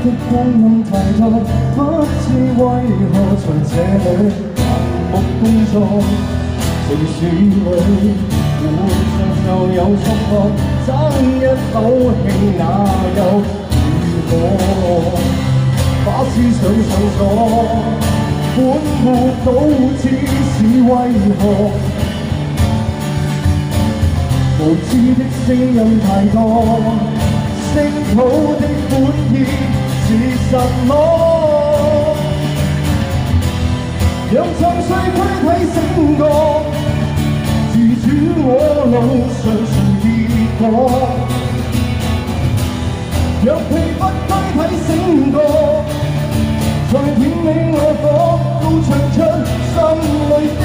的光陰太多，不知為何在這裏盲目工作。城市裏活着就有束縛，爭一口氣那又如何？把思想上鎖，本末倒置是為何？無知的聲音太多，聲討的本意是什麼？讓沉睡軀體醒覺，自主我路上隨結果。讓疲憊軀體醒覺，再點起我火，都唱出心裏的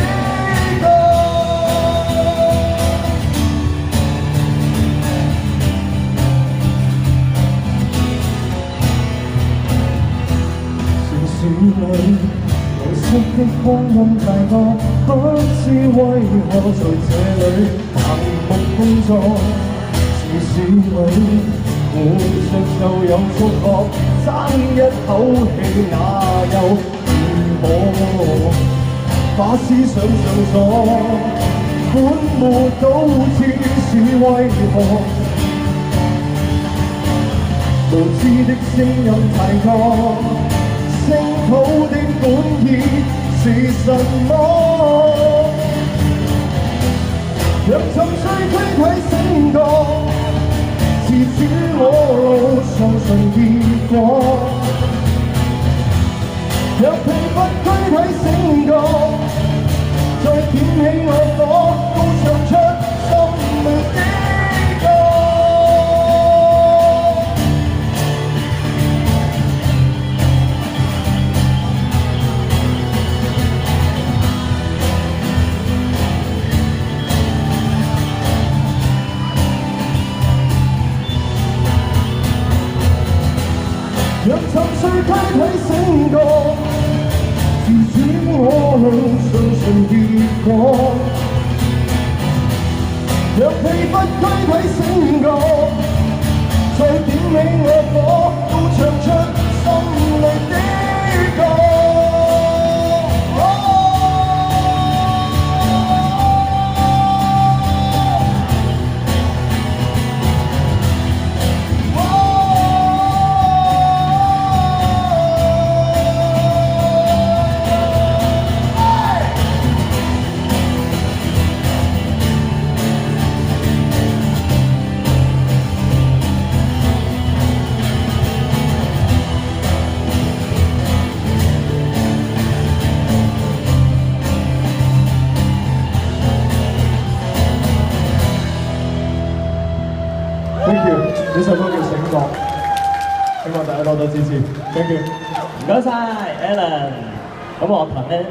歌。城市裏流失的光陰太多，不知為何在這裏盲目工作。城市裏活着就有束縛，爭一口氣那又如何？把思想上鎖，本末倒置是為何？無知的聲音太多，聲討的本意是什麼？讓沉睡軀體醒覺，自主我路上隨結果。讓疲憊軀體醒覺，再點起我火，都唱出心裏的歌。讓沉睡軀體醒覺，自主我路上隨結果。讓疲憊軀體醒覺，再點起我火，都唱出心裏的歌。Thank you， 呢首歌叫《醒覺》，希望大家多多支持。Thank you， 唔該晒 Alan。咁樂壇咧。